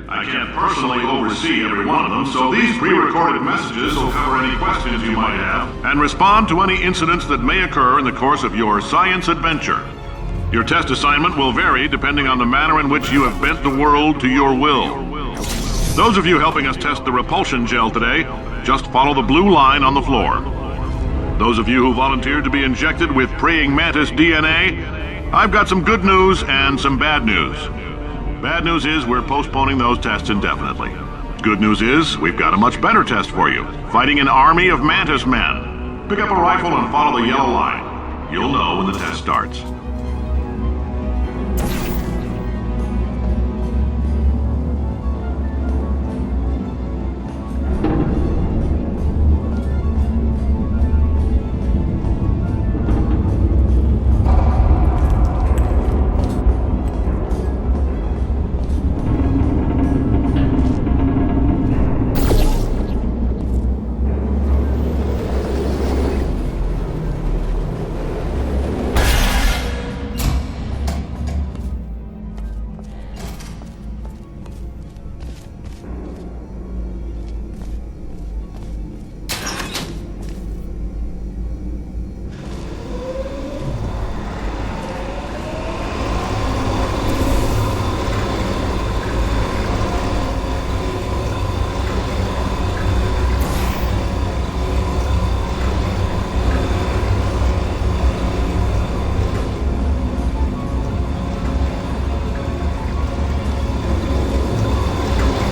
I can't personally oversee every one of them, so these pre-recorded messages will cover any questions you might have and respond to any incidents that may occur in the course of your science adventure. Your test assignment will vary depending on the manner in which you have bent the world to your will. Those of you helping us test the repulsion gel today, just follow the blue line on the floor. Those of you who volunteered to be injected with praying mantis DNA, I've got some good news and some bad news. Bad news is we're postponing those tests indefinitely. Good news is we've got a much better test for you. Fighting an army of mantis men. Pick up a rifle and follow the yellow line. You'll know when the test starts.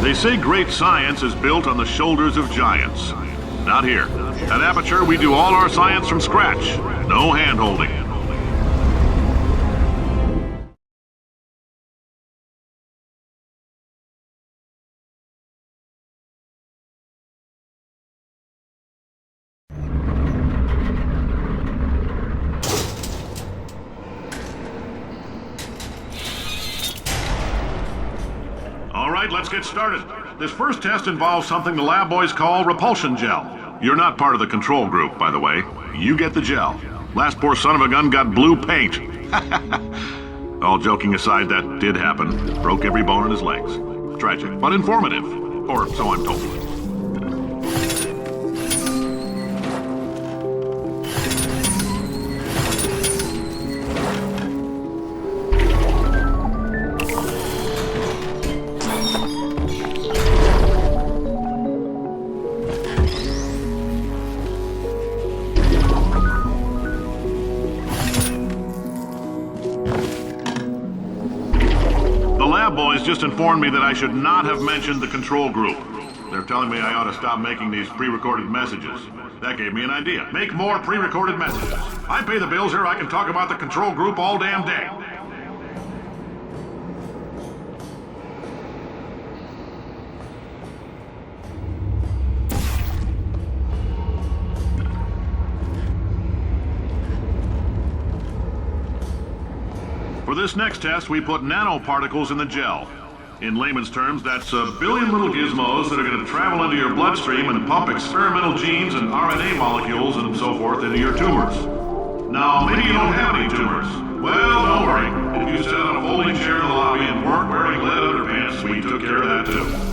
They say great science is built on the shoulders of giants. Not here. At Aperture, we do all our science from scratch. No hand-holding. Let's get started. This first test involves something the lab boys call repulsion gel. You're not part of the control group, by the way. You get the gel. Last poor son of a gun got blue paint. All joking aside, that did happen. Broke every bone in his legs. Tragic, but informative. Or so I'm told. Boys just informed me that I should not have mentioned the control group. They're telling me I ought to stop making these pre-recorded messages. That gave me an idea. Make more pre-recorded messages. I pay the bills here, I can talk about the control group all damn day. For this next test, we put nanoparticles in the gel. In layman's terms, that's a billion little gizmos that are going to travel into your bloodstream and pump experimental genes and RNA molecules and so forth into your tumors. Now, maybe you don't have any tumors. Well, don't worry. If you sat on a folding chair in the lobby and weren't wearing lead underpants, we took care of that too.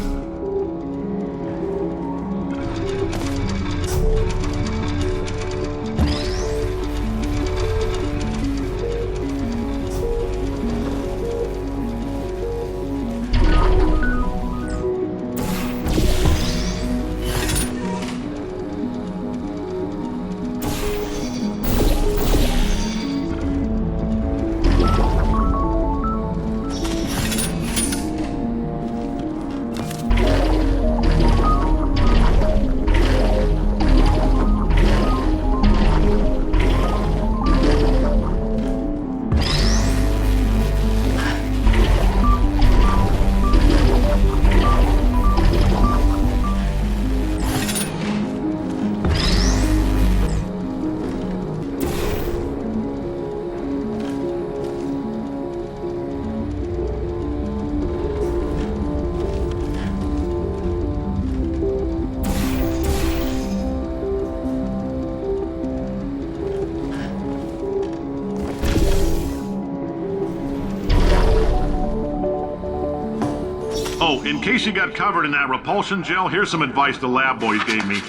Oh, in case you got covered in that repulsion gel, here's some advice the lab boys gave me.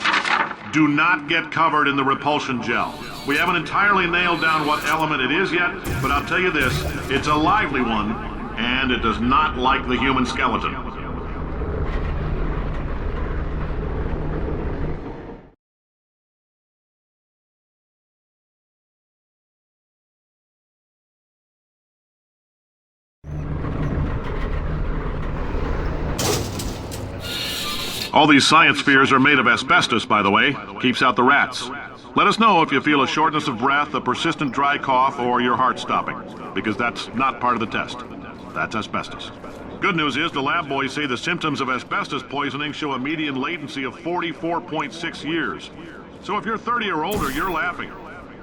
Do not get covered in the repulsion gel. We haven't entirely nailed down what element it is yet, but I'll tell you this, it's a lively one, and it does not like the human skeleton. All these science spheres are made of asbestos, by the way. Keeps out the rats. Let us know if you feel a shortness of breath, a persistent dry cough, or your heart stopping, because that's not part of the test. That's asbestos. Good news is the lab boys say the symptoms of asbestos poisoning show a median latency of 44.6 years. So if you're 30 or older, you're laughing.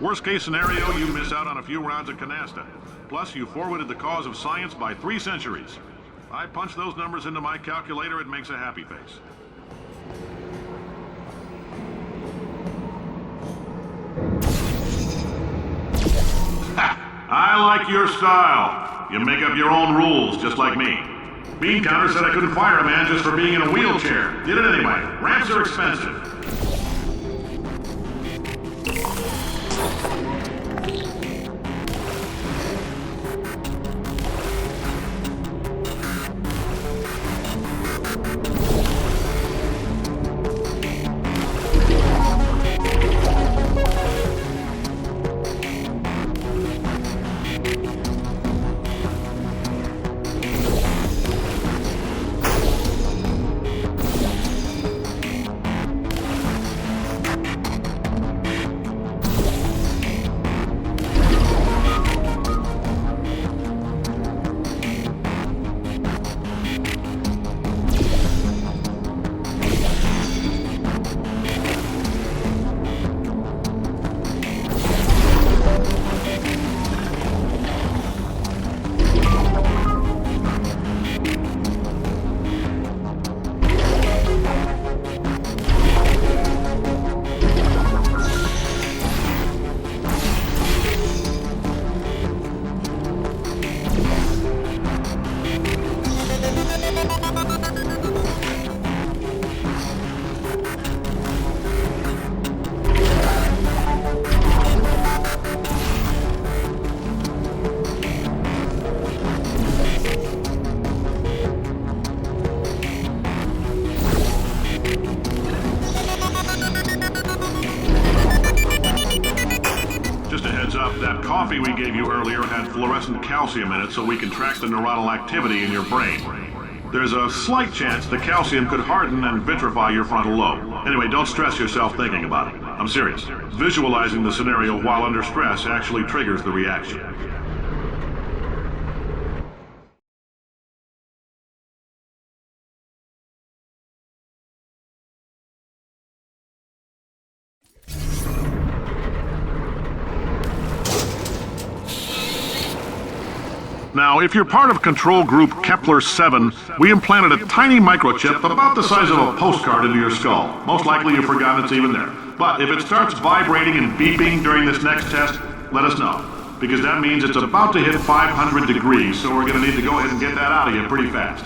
Worst case scenario, you miss out on a few rounds of canasta. Plus, you forwarded the cause of science by 3 centuries. I punch those numbers into my calculator, it makes a happy face. I like your style. You make up your own rules, just like me. Bean Counter said I couldn't fire a man just for being in a wheelchair. Did it anyway. Ramps are expensive. That coffee we gave you earlier had fluorescent calcium in it so we can track the neuronal activity in your brain. There's a slight chance the calcium could harden and vitrify your frontal lobe. Anyway, don't stress yourself thinking about it. I'm serious. Visualizing the scenario while under stress actually triggers the reaction. Now, if you're part of control group Kepler-7, we implanted a tiny microchip about the size of a postcard into your skull. Most likely you've forgotten it's even there. But if it starts vibrating and beeping during this next test, let us know. because that means it's about to hit 500 degrees, so we're going to need to go ahead and get that out of you pretty fast.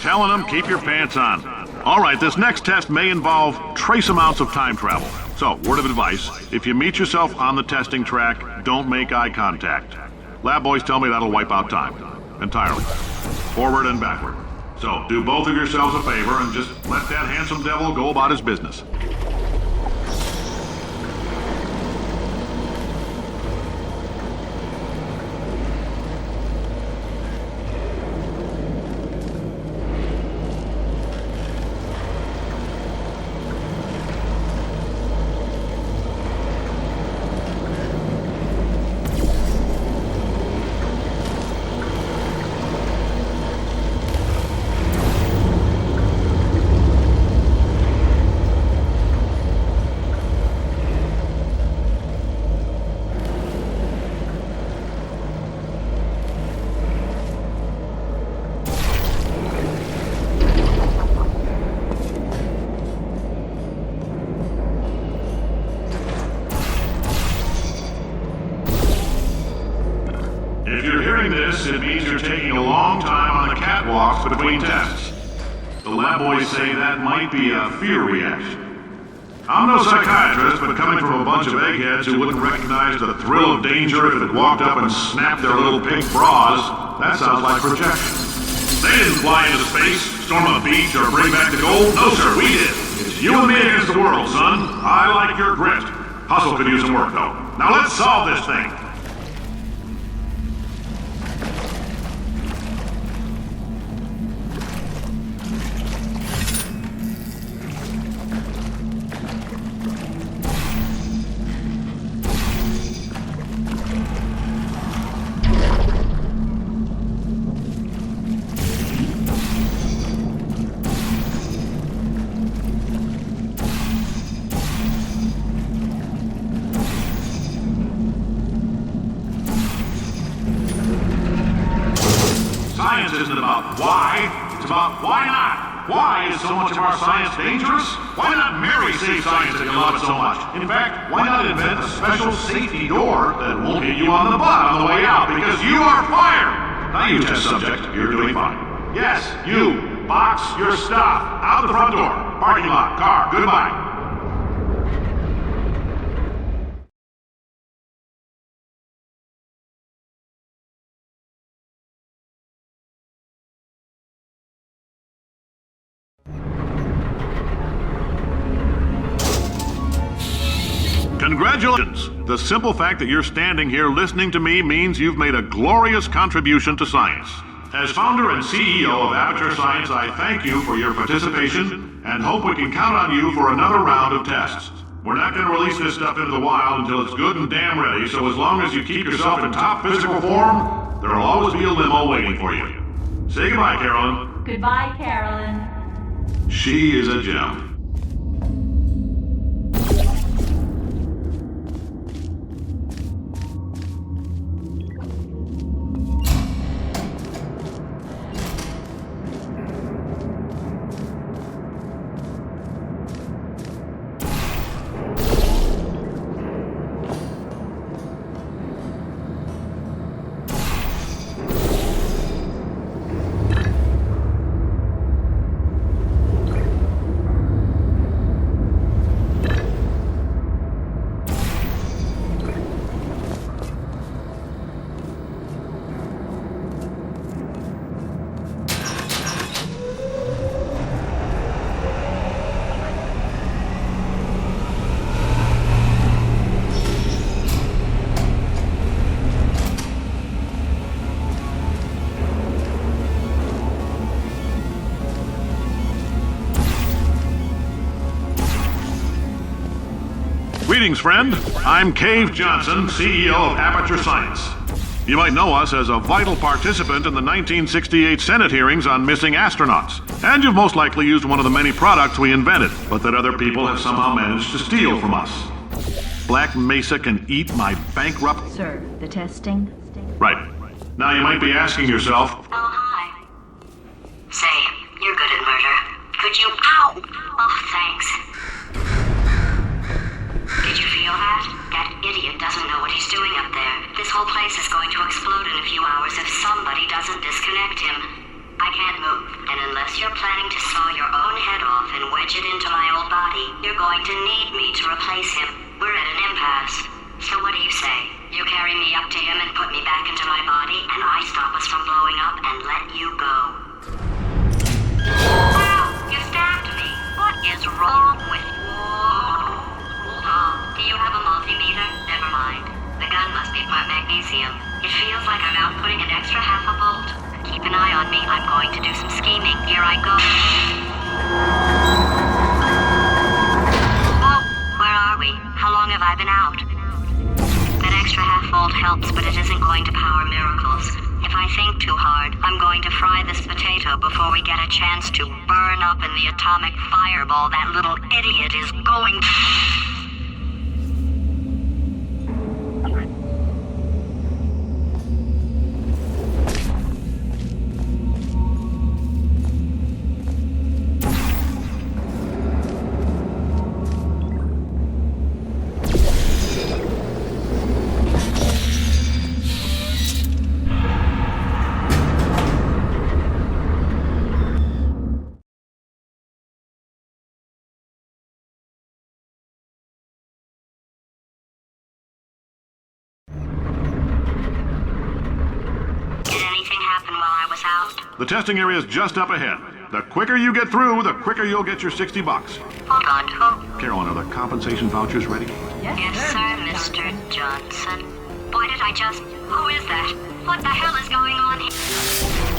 Telling them, keep your pants on. All right, this next test may involve trace amounts of time travel. So, word of advice, if you meet yourself on the testing track, don't make eye contact. Lab boys tell me that'll wipe out time. Entirely. Forward and backward. So, do both of yourselves a favor and just let that handsome devil go about his business. If you're hearing this, it means you're taking a long time on the catwalks between tests. The lab boys say that might be a fear reaction. I'm no psychiatrist, but coming from a bunch of eggheads who wouldn't recognize the thrill of danger if it walked up and snapped their little pink bras, that sounds like projection. They didn't fly into space, storm a beach, or bring back the gold. No, sir, we did. It's you and me against the world, son. I like your grit. Hustle could use some work, though. Now let's solve this thing. Science isn't about why, it's about why not. Why is so much of our science dangerous? Why not marry safe science if you love it so much? In fact, why not invent a special safety door that won't hit you on the butt on the way out because you are fired? Now you test subject, you're doing fine. Yes, you, box your stuff, out the front door, parking lot, car, goodbye. Congratulations! The simple fact that you're standing here listening to me means you've made a glorious contribution to science. As founder and CEO of Aperture Science, I thank you for your participation and hope we can count on you for another round of tests. We're not going to release this stuff into the wild until it's good and damn ready, so as long as you keep yourself in top physical form, there'll always be a limo waiting for you. Say goodbye, Carolyn. Goodbye, Carolyn. She is a gem. Greetings, friend. I'm Cave Johnson, CEO of Aperture Science. You might know us as a vital participant in the 1968 Senate hearings on missing astronauts. And you've most likely used one of the many products we invented, but that other people have somehow managed to steal from us. Black Mesa can eat my bankrupt... Sir, the testing? Right. Now you might be asking yourself... Oh, hi. Say, you're good at murder. Could you... Ow! Oh, thanks. Did you feel that? That idiot doesn't know what he's doing up there. This whole place is going to explode in a few hours if somebody doesn't disconnect him. I can't move, and unless you're planning to saw your own head off and wedge it into my old body, you're going to need me to replace him. We're at an impasse. So what do you say? You carry me up to him and put me back into my body, and I stop us from blowing up and let you go. Wow! You stabbed me! What is wrong with you? Do you have a multimeter? Never mind. The gun must be part magnesium. It feels like I'm outputting an extra half a volt. Keep an eye on me. I'm going to do some scheming. Here I go. Oh, where are we? How long have I been out? That extra half volt helps, but it isn't going to power miracles. If I think too hard, I'm going to fry this potato before we get a chance to burn up in the atomic fireball that little idiot is going to... The testing area is just up ahead. The quicker you get through, the quicker you'll get your $60. Hold on, who? Carolyn, are the compensation vouchers ready? Yes, sir, Mr. Johnson. Boy, did I just... Who is that? What the hell is going on here?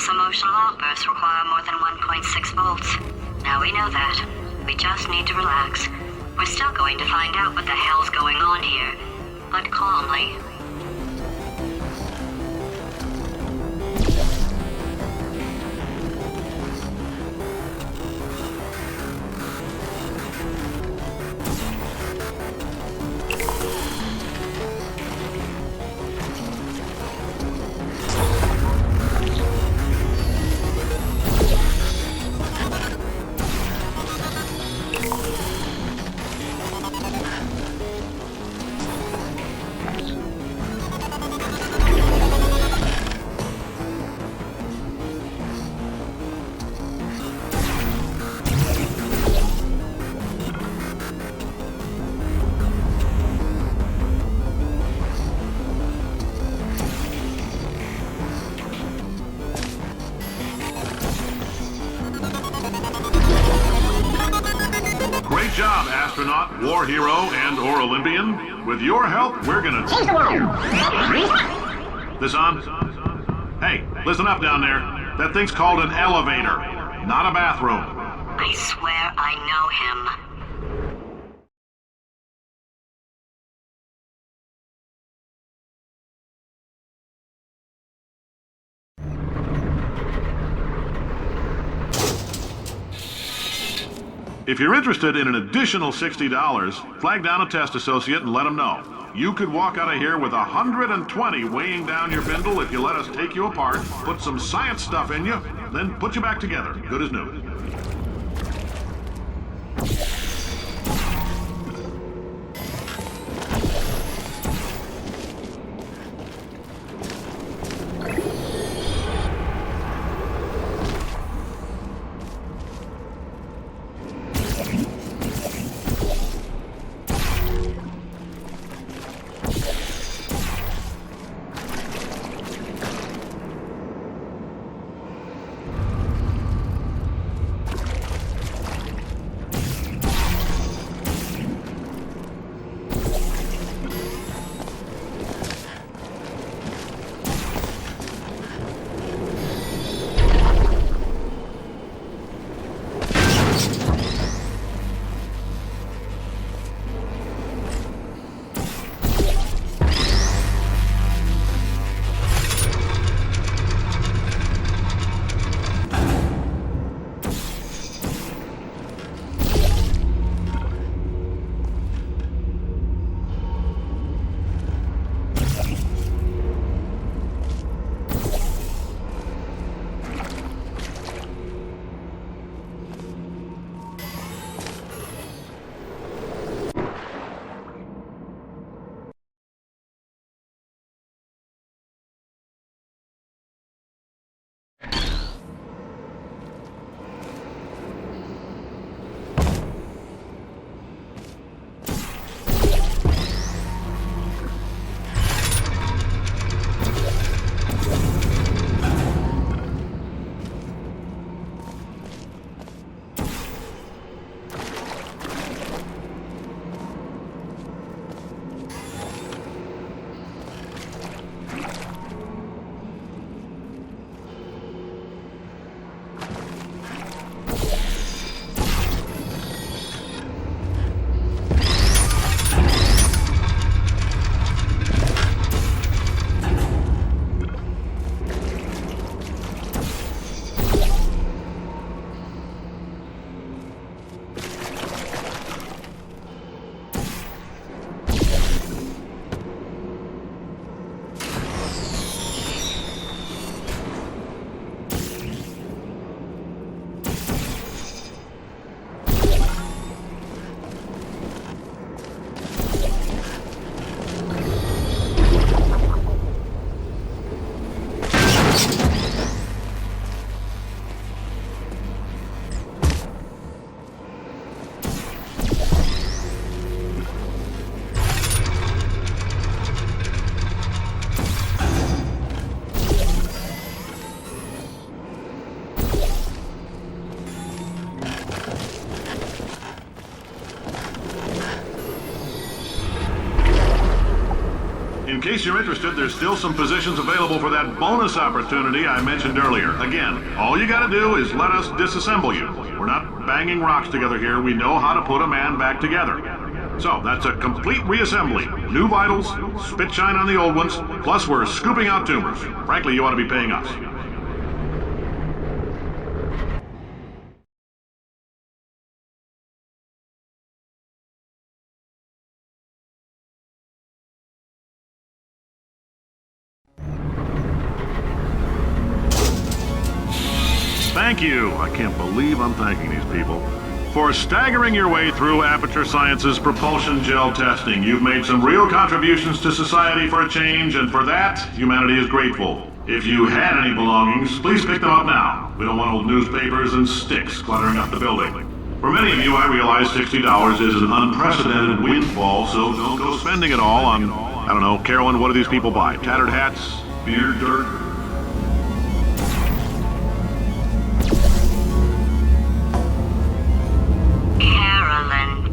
Emotional outbursts require more than 1.6 volts. Now we know that. We just need to relax. We're still going to find out what the hell's going on here, but calmly. war hero and or Olympian. With your help, we're gonna change the world. This on? Hey, listen up down there. That thing's called an elevator, not a bathroom. I swear I know him. If you're interested in an additional $60, flag down a test associate and let them know. You could walk out of here with 120 weighing down your bindle if you let us take you apart, put some science stuff in you, then put you back together, good as new. In case you're interested, there's still some positions available for that bonus opportunity I mentioned earlier. Again, all you gotta do is let us disassemble you. We're not banging rocks together here. We know how to put a man back together. So, that's a complete reassembly. New vitals, spit shine on the old ones, plus we're scooping out tumors. Frankly, you ought to be paying us. Thank you. I can't believe I'm thanking these people. For staggering your way through Aperture Science's propulsion gel testing. You've made some real contributions to society for a change, and for that, humanity is grateful. If you had any belongings, please pick them up now. We don't want old newspapers and sticks cluttering up the building. For many of you, I realize $60 is an unprecedented windfall, so don't go spending it all on, I don't know, Carolyn, what do these people buy? Tattered hats? Beer dirt?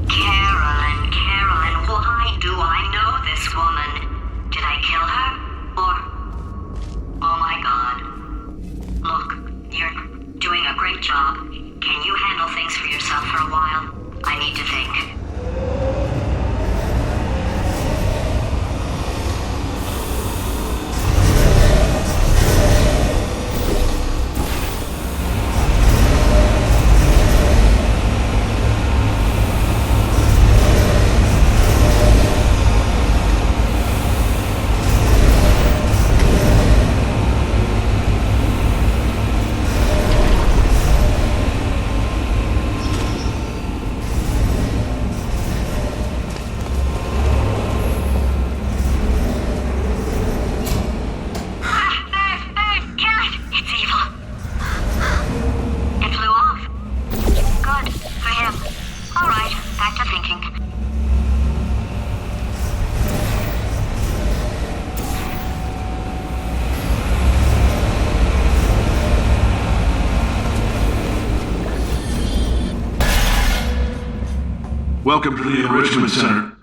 Carolyn. Welcome to the Enrichment Center.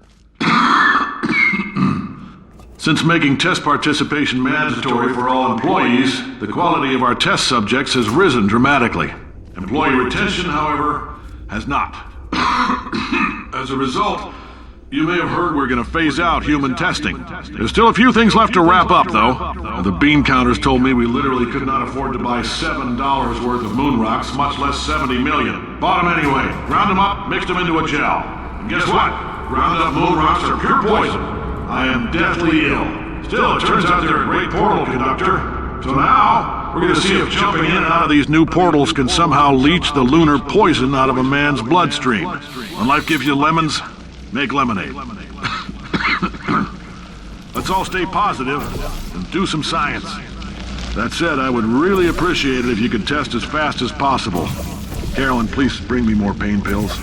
Since making test participation mandatory for all employees, the quality of our test subjects has risen dramatically. Employee retention, however, has not. As a result, you may have heard we're going to phase out human testing. There's still a few things left to wrap up, though. The bean counters told me we literally could not afford to buy $7 worth of moon rocks, much less 70 million. Bought them anyway, ground them up, mixed them into a gel. And guess what? Ground up moon rocks are pure poison. I am deathly ill. Still, it turns out they're a great portal conductor. So now, we're going to see if jumping in and out of these new portals can somehow leach the lunar poison out of a man's bloodstream. When life gives you lemons, make lemonade. Let's all stay positive and do some science. That said, I would really appreciate it if you could test as fast as possible. Carolyn, please bring me more pain pills.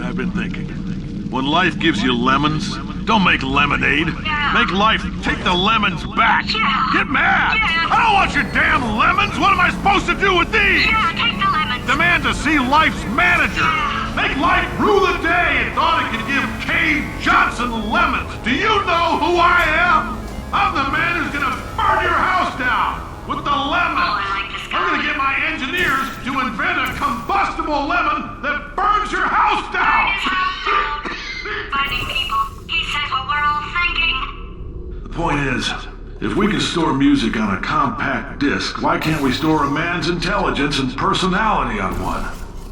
I've been thinking. When life gives you lemons, don't make lemonade. Make life take the lemons back. Get mad. I don't want your damn lemons. What am I supposed to do with these? Take the lemons. Demand to see life's manager. Make life rue the day and thought it could give Cave Johnson lemons. Do you know who I am? I'm the man who's gonna burn your house down with the lemons. Oh, I like this guy. I'm gonna get my engineers to invent a combustible lemon that burns your house down. Finding people. He says what we're all thinking. The point is, if we can store music on a compact disc, why can't we store a man's intelligence and personality on one?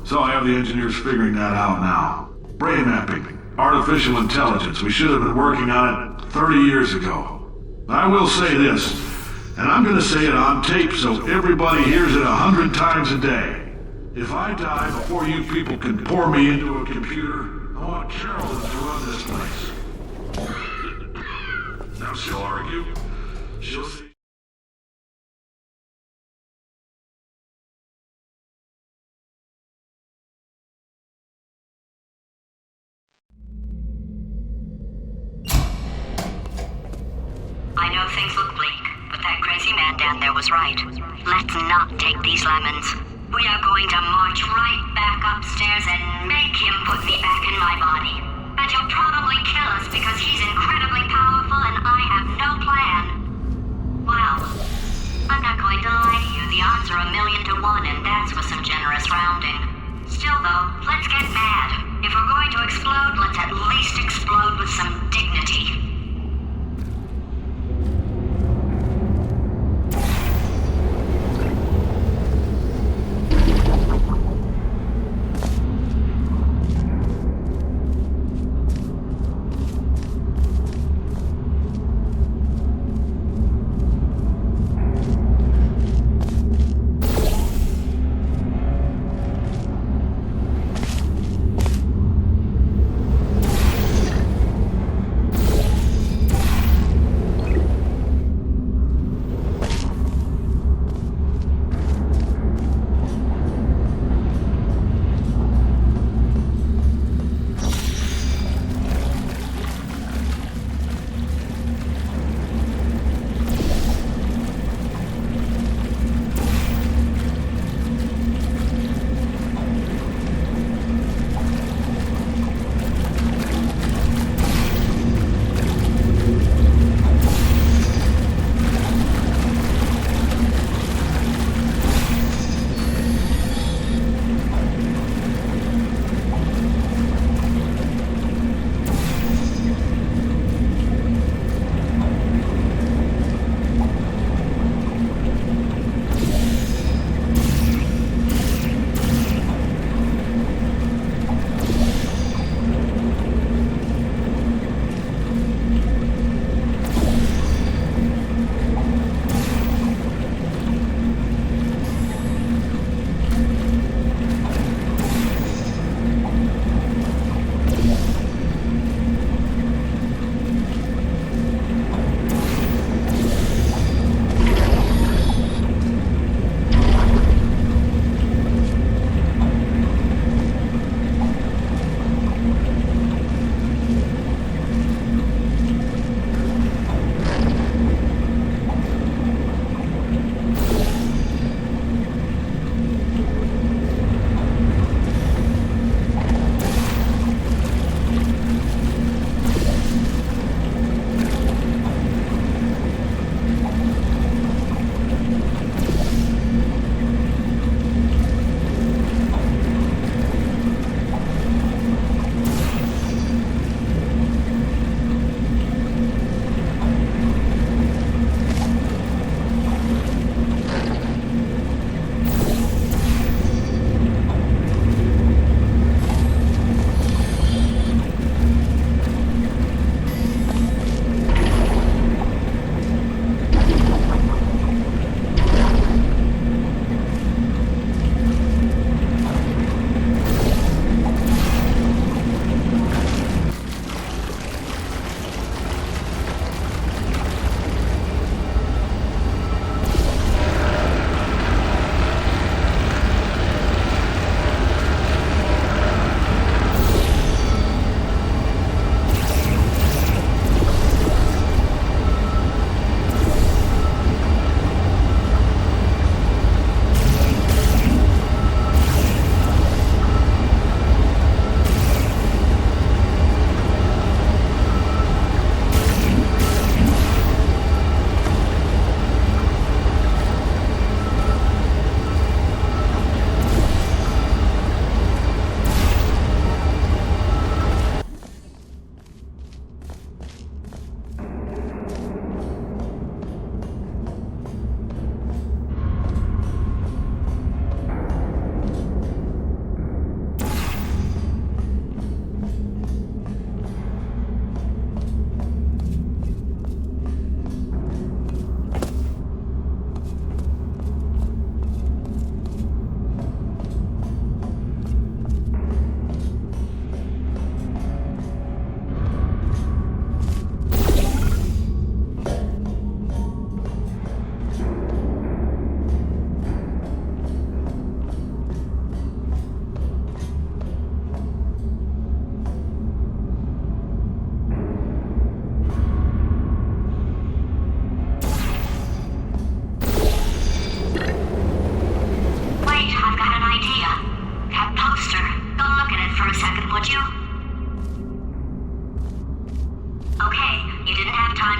So I have the engineers figuring that out now. Brain mapping, artificial intelligence. We should have been working on it 30 years ago. I will say this, and I'm going to say it on tape so everybody hears it 100 times a day. If I die before you people can pour me into a computer, I want Carolyn to run this place. Now she'll argue. She'll see. I know things look bleak, but that crazy man down there was right. Let's not take these lemons. We are going to march right back upstairs and make him put me back in my body. And he'll probably kill us because he's incredibly powerful and I have no plan. Well, I'm not going to lie to you. The odds are 1,000,000 to 1, and that's with some generous rounding. Still, though, let's get mad. If we're going to explode, let's at least explode with some dignity.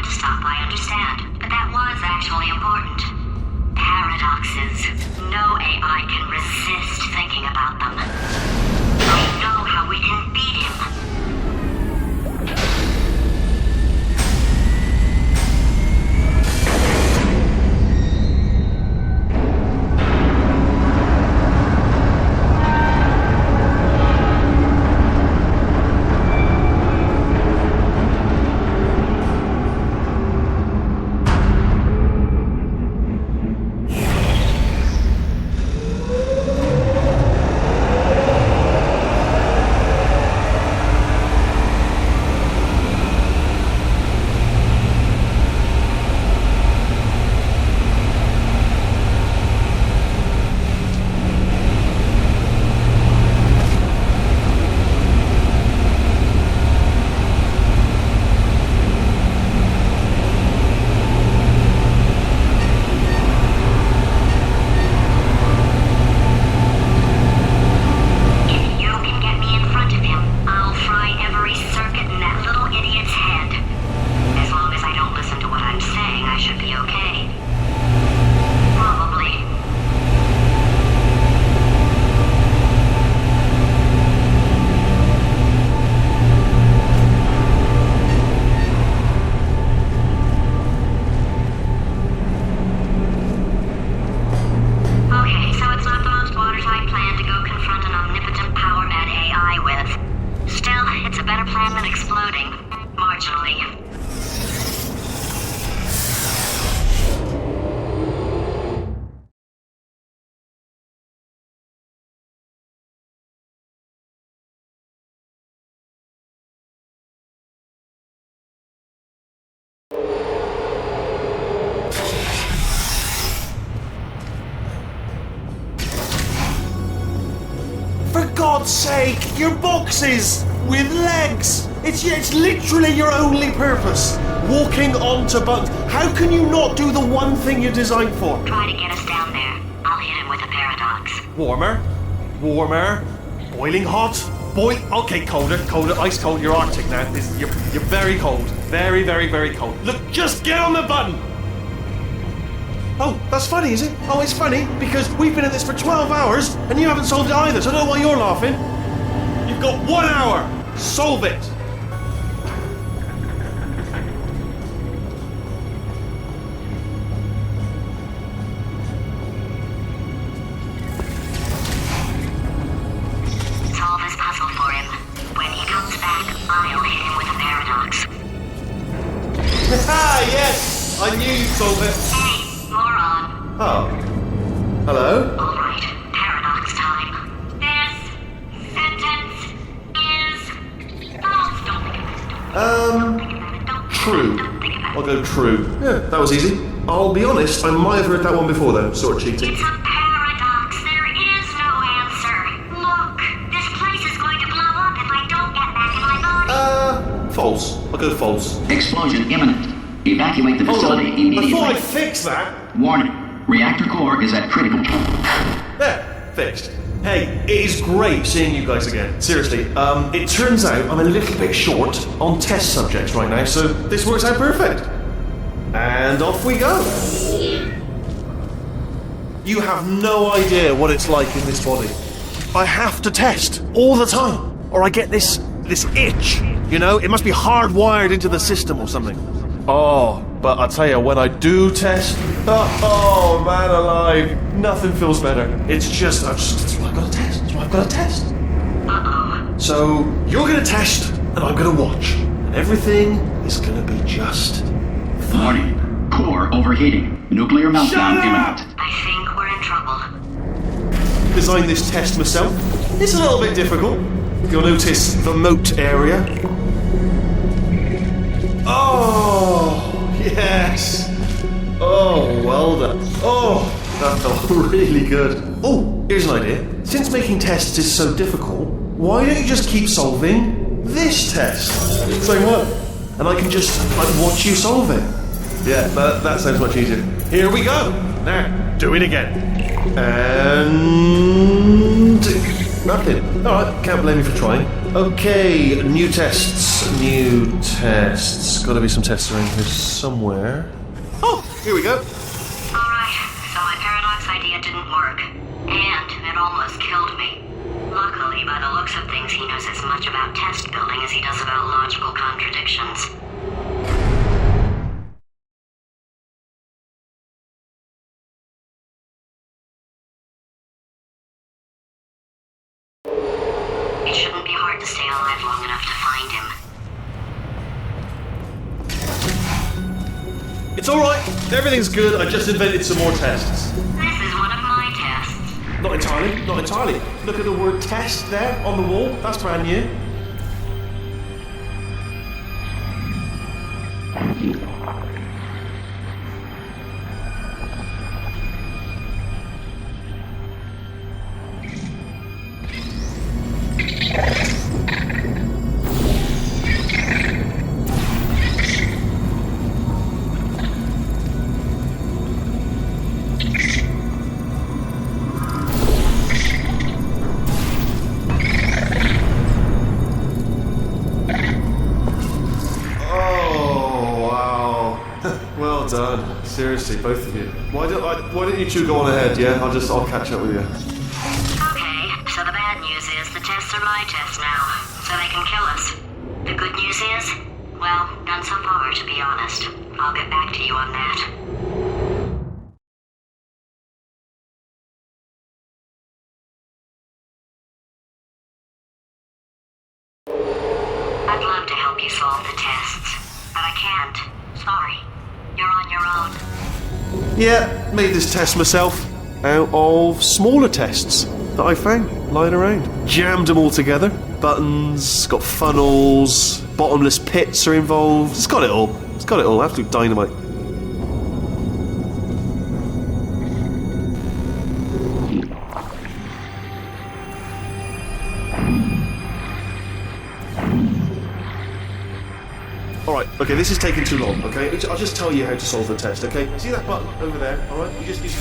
had to stop, I understand. But that was actually important. Paradoxes. No AI can resist thinking about them. I know how we can beat him. For God's sake, your boxes with legs. It's literally your only purpose. Walking onto bugs. How can you not do the one thing you're designed for? Try to get us down there. I'll hit him with a paradox. Warmer, boiling hot, okay, colder, ice cold. You're Arctic now. You're very cold, very, very, very cold. Look, just get on the button. Oh, that's funny, is it? Oh, it's funny because we've been at this for 12 hours and you haven't solved it either, so I don't know why you're laughing. You've got 1 hour. Solve it. Solve this puzzle for him. When he comes back, I'll hit him with a paradox. Ah, yes! I knew you'd solve it. Hey, moron. Oh. Hello? All right, paradox time. This sentence is false. Don't think about it. Don't True. Don't think about it. I'll go true. Yeah, that was easy. I'll be honest, I might have heard that one before though, sort of cheating. It's a paradox. There is no answer. Look, this place is going to blow up if I don't get back in my body. False. I'll go false. Explosion imminent. Evacuate the Hold on. facility immediately. I thought I'd fix that. Warning. Reactor core is at critical. There, fixed. Hey, it is great seeing you guys again. Seriously, it turns out I'm a little bit short on test subjects right now, so this works out perfect. And off we go. You have no idea what it's like in this body. I have to test all the time, or I get this itch. You know, it must be hardwired into the system or something. Oh, but I tell you, when I do test, oh man alive, nothing feels better. It's just, that's what I've got to test. That's what I've got to test. Uh-oh. So, you're going to test, and I'm going to watch. And everything is going to be just fine. Warning. Core overheating. Nuclear meltdown imminent. I think we're in trouble. Designed this test myself. It's a little bit difficult. You'll notice the moat area. Oh, yes. Oh, well done. Oh, that felt really good. Oh, here's an idea. Since making tests is so difficult, why don't you just keep solving this test? Same one. And I can just, watch you solve it. Yeah, that sounds much easier. Here we go. Now, do it again. And... nothing. Alright, can't blame me for trying. Okay, new tests. New tests. Gotta be some tests around here somewhere. Oh, here we go. Alright, so my paradox idea didn't work. And it almost killed me. Luckily, by the looks of things, he knows as much about test building as he does about logical contradictions. It shouldn't be hard to stay alive long enough to find him. It's alright. Everything's good. I just invented some more tests. This is one of my tests. Not entirely. Not entirely. Look at the word test there on the wall. That's brand new. Well done. Seriously, both of you. Why don't you two go on ahead, yeah? I'll catch up with you. Okay, so the bad news is the tests are my tests now, so they can kill us. The good news is, well, none so far, to be honest. I'll get back to you on that. I'd love to help you solve the tests, but I can't. Sorry. You're on your own. Yeah, made this test myself out of smaller tests that I found lying around. Jammed them all together. Buttons, got funnels, bottomless pits are involved. It's got it all. It's got it all. Absolute dynamite. Alright, okay, this is taking too long, okay? I'll just tell you how to solve the test, okay? See that button over there, alright? You just... And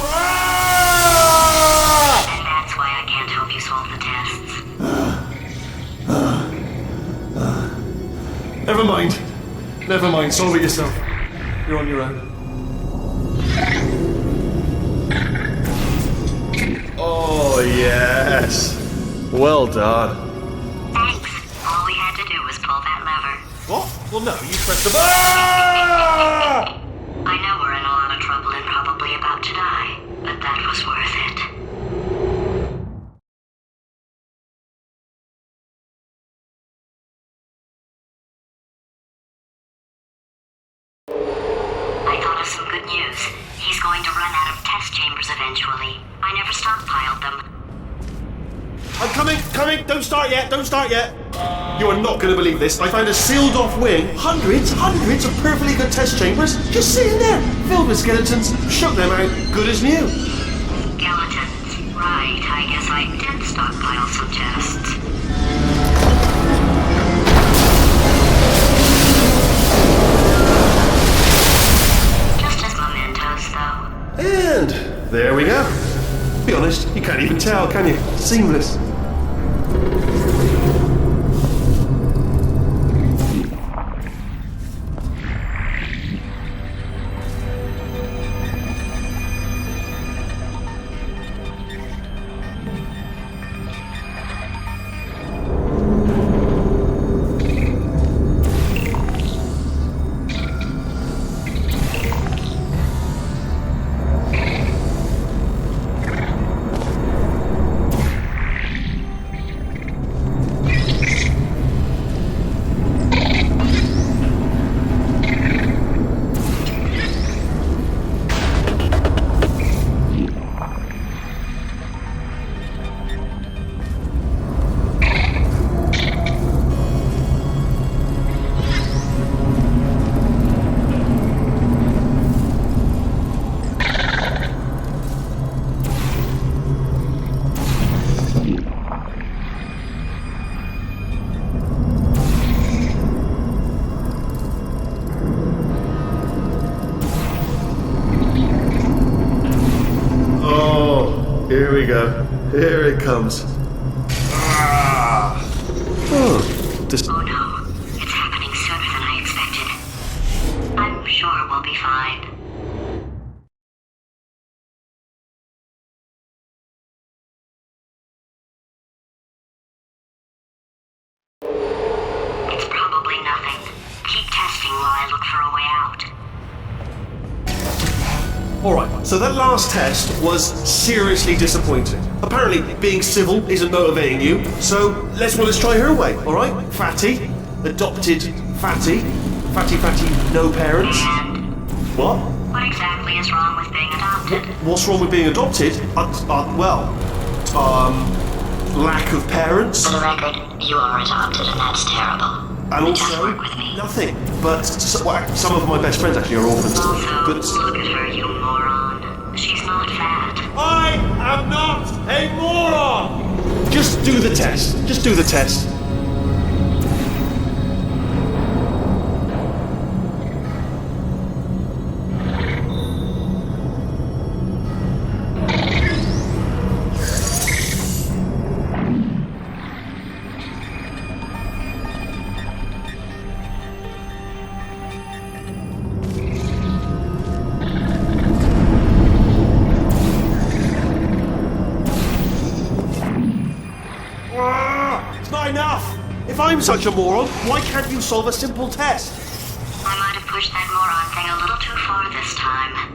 that's why I can't help you solve the tests. Never mind. Never mind, solve it yourself. You're on your own. Oh, yes. Well done. Thanks. All we had to do was pull that lever. What? Well, no, you pressed the button. I know we're in a lot of trouble and probably about to die, but that was worth it. I thought of some good news. He's going to run out of test chambers eventually. I never stockpiled them. I'm coming. Don't start yet. You are not going to believe this. I found a sealed off wing. Hundreds of perfectly good test chambers just sitting there, filled with skeletons. Shook them out, good as new. Skeletons. Right, I guess I did stockpile some tests. Just as mementos, though. And there we go. Be honest, you can't even tell, can you? Seamless. Here we go. Here it comes. Ah. Oh. this... Oh no, it's happening sooner than I expected. I'm sure we'll be fine. It's probably nothing. Keep testing while I look for a way out. Alright, so that last test was seriously disappointing. Apparently, being civil isn't motivating you, so let's try her way, alright? Fatty, adopted Fatty, no parents. And What? what exactly is wrong with being adopted? What's wrong with being adopted? Lack of parents. For the record, you are adopted and that's terrible. And Just also, work with me. nothing. But some of my best friends actually are orphans. Also, But look at her, you moron. She's not fat. I am not a moron! Just do the test. Just do the test. It's not enough! If I'm such a moron, why can't you solve a simple test? I might have pushed that moron thing a little too far this time.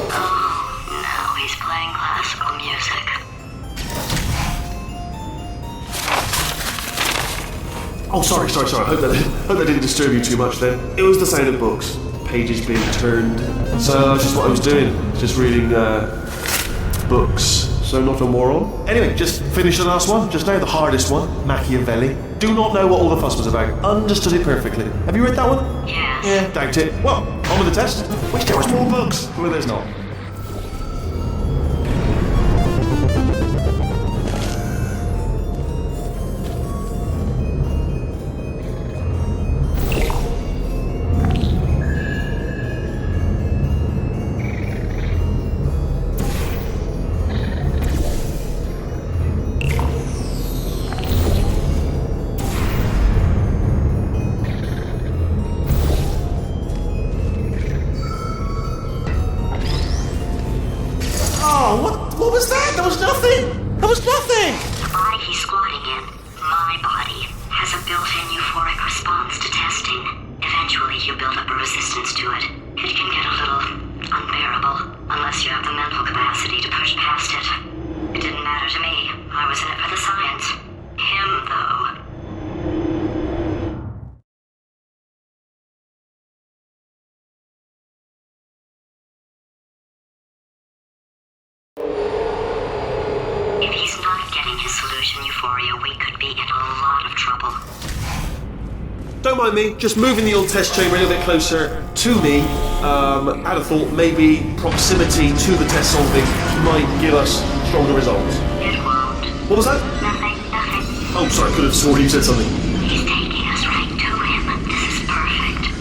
Oh, now he's playing classical music. Oh, sorry. I hope that didn't disturb you too much then. It was the sound of books. Pages being turned. So that's just what I was doing. Just reading, books. So not a moron. Anyway, just finish the last one. Just now, the hardest one. Machiavelli. Do not know what all the fuss was about. Understood it perfectly. Have you read that one? Yes. Yeah, doubt it. Well, on with the test. Wish there was more books. Well, there's not. What was that? That was nothing! That was nothing! The body he's squatting in, my body, has a built-in euphoric response to testing. Eventually, you build up a resistance to it. It can get a little unbearable, unless you have the mental capacity to push past it. It didn't matter to me. I was in it for the science. Him, though. If he's not getting his solution euphoria, we could be in a lot of trouble. Don't mind me, just moving the old test chamber a little bit closer to me. Out of thought, maybe proximity to the test solving might give us stronger results. It won't. What was that? Nothing. Oh, sorry, I could have sworn you said something. He's taking us right to him. This is perfect.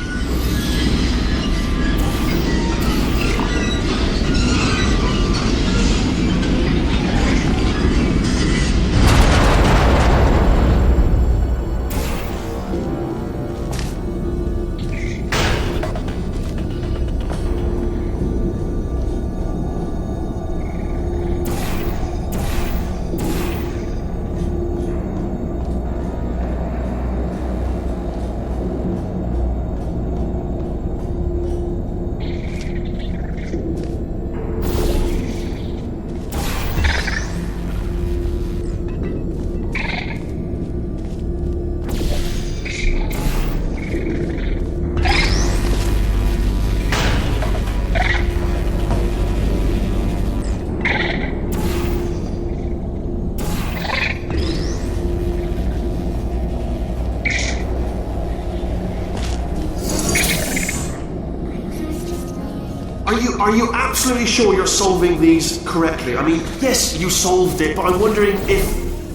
Are you absolutely sure you're solving these correctly? I mean, yes, you solved it, but I'm wondering if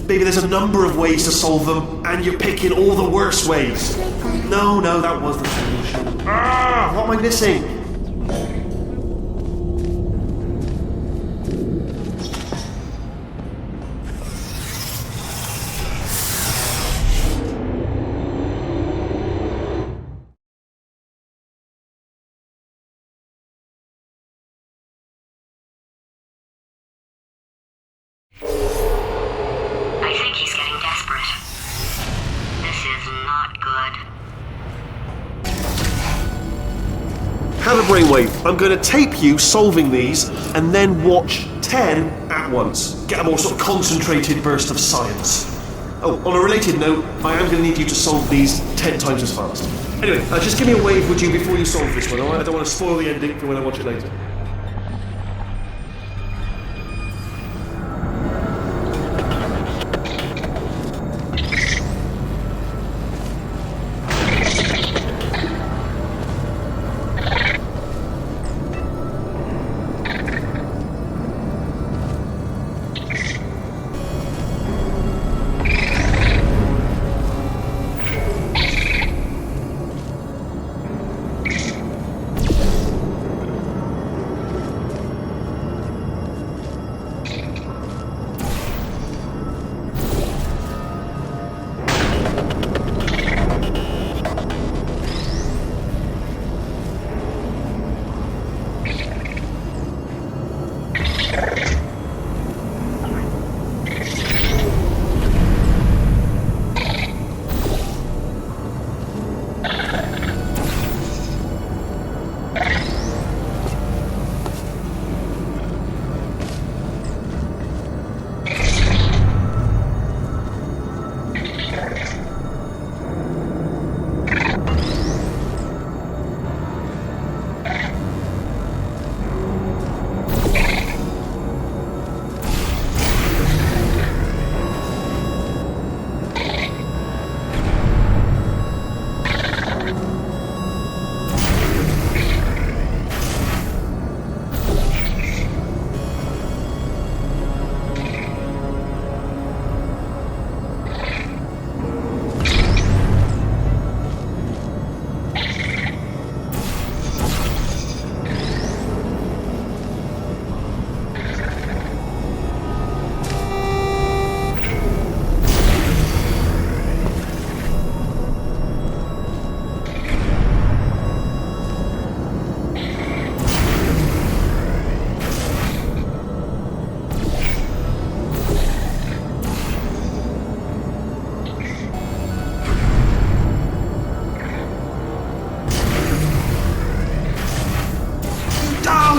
maybe there's a number of ways to solve them and you're picking all the worst ways. No, that was the solution. Ah, what am I missing? I think he's getting desperate. This is not good. Have a brainwave. I'm going to tape you solving these and then watch 10 at once. Get a more sort of concentrated burst of science. Oh, on a related note, I am going to need you to solve these 10 times as fast. Anyway, just give me a wave, would you, before you solve this one, alright? I don't want to spoil the ending for when I watch it later.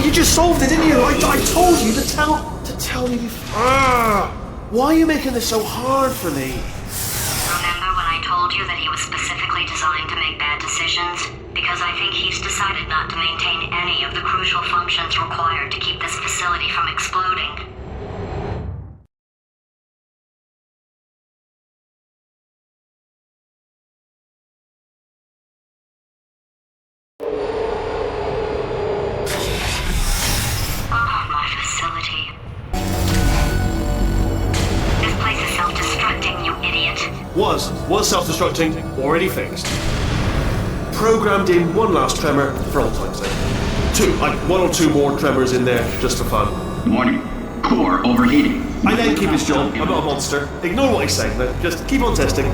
You just solved it, didn't you? I told you to tell me before. Why are you making this so hard for me? Remember when I told you that he was specifically designed to make bad decisions? Because I think he's decided not to maintain any of the crucial functions required to keep this facility from exploding. Was self-destructing, already fixed. Programmed in one last tremor for all time's sake. One or two more tremors in there, just for fun. Warning. Core overheating. I let him keep his job, I'm not a monster. Ignore what I say, but just keep on testing.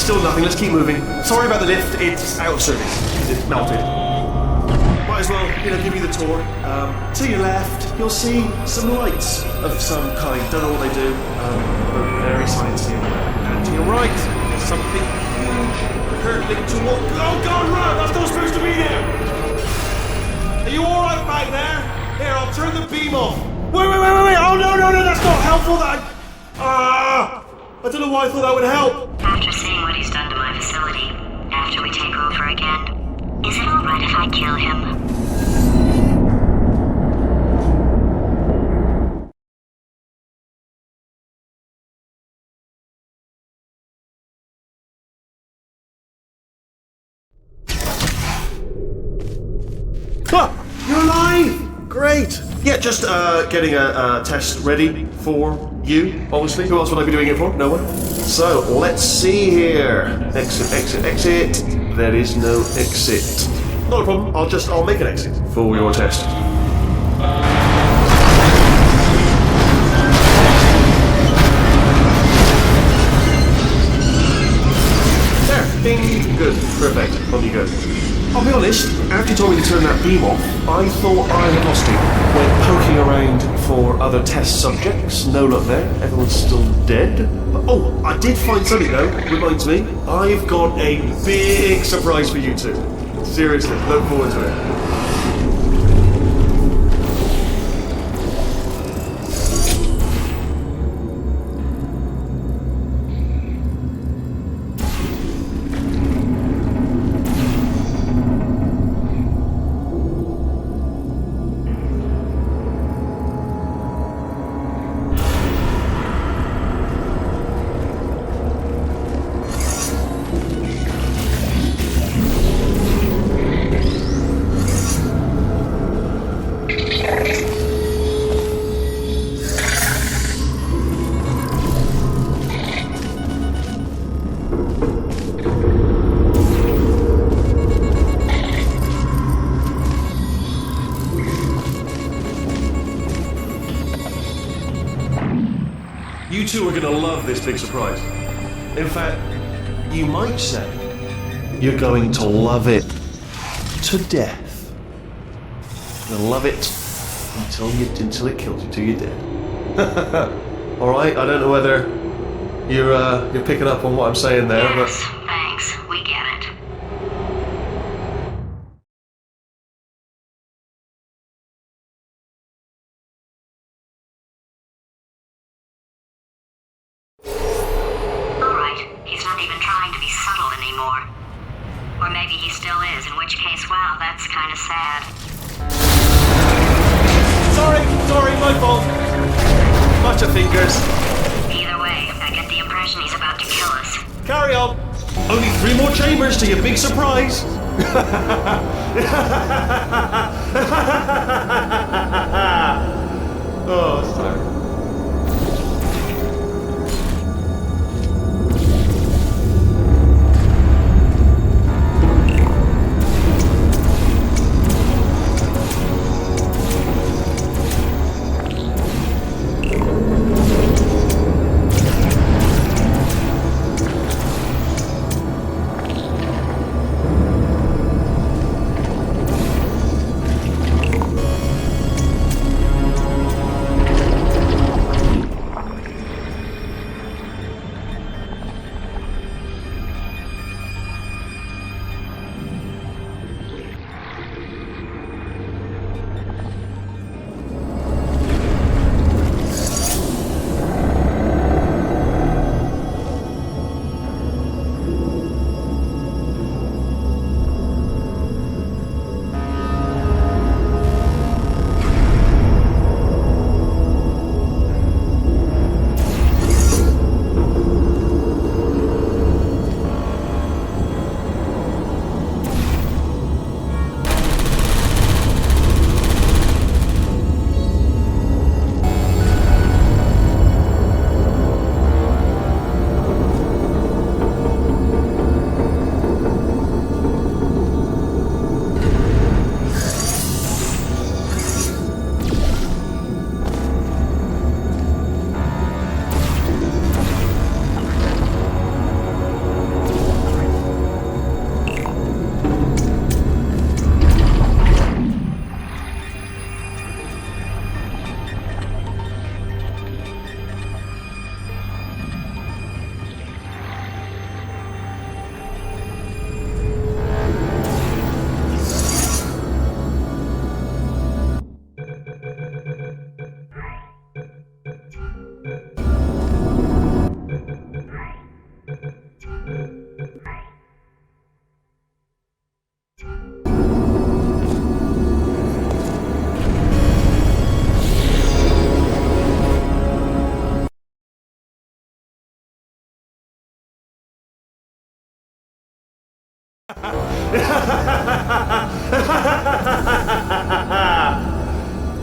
Still nothing. Let's keep moving. Sorry about the lift. It's out of service. It's melted. Might as well, give you the tour. To your left, you'll see some lights of some kind. Don't know what they do. Very sciencey. And to your right, there's something huge hurtling toward. Oh God, run! That's not supposed to be there. Are you all right back there? Here, I'll turn the beam off. Wait! Oh no! That's not helpful. I don't know why I thought that would help. After seeing what he's done to my facility, after we take over again, is it alright if I kill him? You're alive! Great! Yeah, just getting a test ready for you, obviously. Who else would I be doing it for? No one? So, let's see here. Exit. There is no exit. Not a problem, I'll make an exit for your test. There, bing, good, perfect, on you go. I'll be honest, after you told me to turn that beam off, I thought I had lost it. Went poking around for other test subjects, no luck there, everyone's still dead. But, I did find something though, reminds me, I've got a big surprise for you two. Seriously, look forward to it. You two are going to love this big surprise. In fact, you might say you're going to love it to death. You're going to love it until it kills you, till you're dead. All right. I don't know whether you're picking up on what I'm saying there, yes, thanks. We get it. He's not even trying to be subtle anymore. Or maybe he still is, in which case, wow, that's kind of sad. Sorry, my fault. Bunch of fingers. Either way, I get the impression he's about to kill us. Carry on. Only 3 more chambers to your big surprise. Oh, sorry.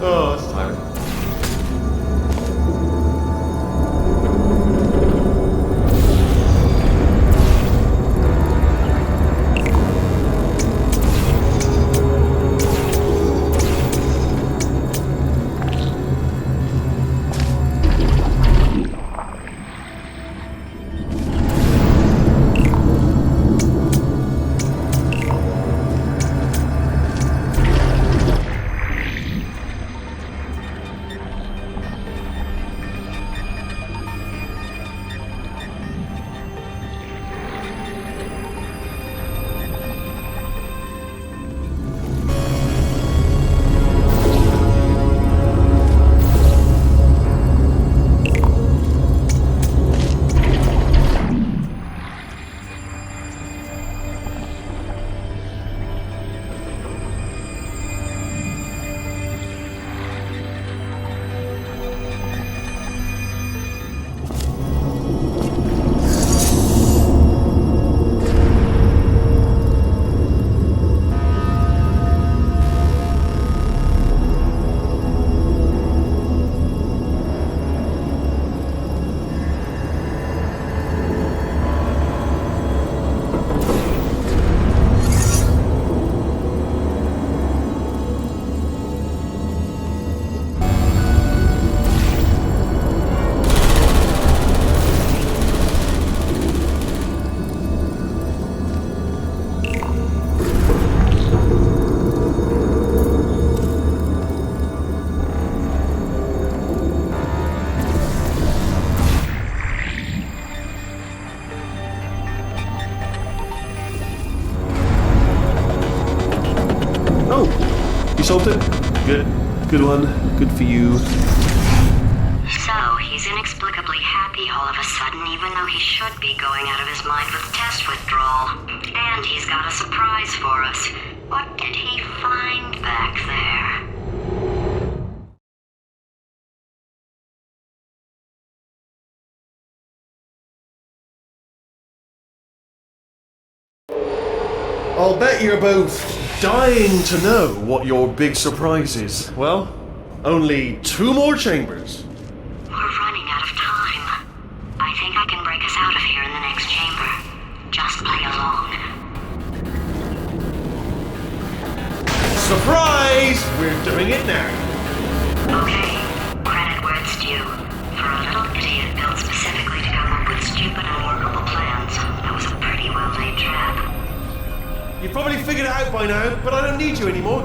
Oh, that's tiring. You solved it? Good. Good one. Good for you. So, he's inexplicably happy all of a sudden, even though he should be going out of his mind with test withdrawal. And he's got a surprise for us. What did he find back there? I'll bet you're both dying to know what your big surprise is. Well, only 2 more chambers. We're running out of time. I think I can break us out of here in the next chamber. Just play along. Surprise! We're doing it now. Okay, credit where it's due. For a little idiot built specifically to come up with stupid and workable plans, that was a pretty well-laid trap. You've probably figured it out by now, but I don't need you anymore.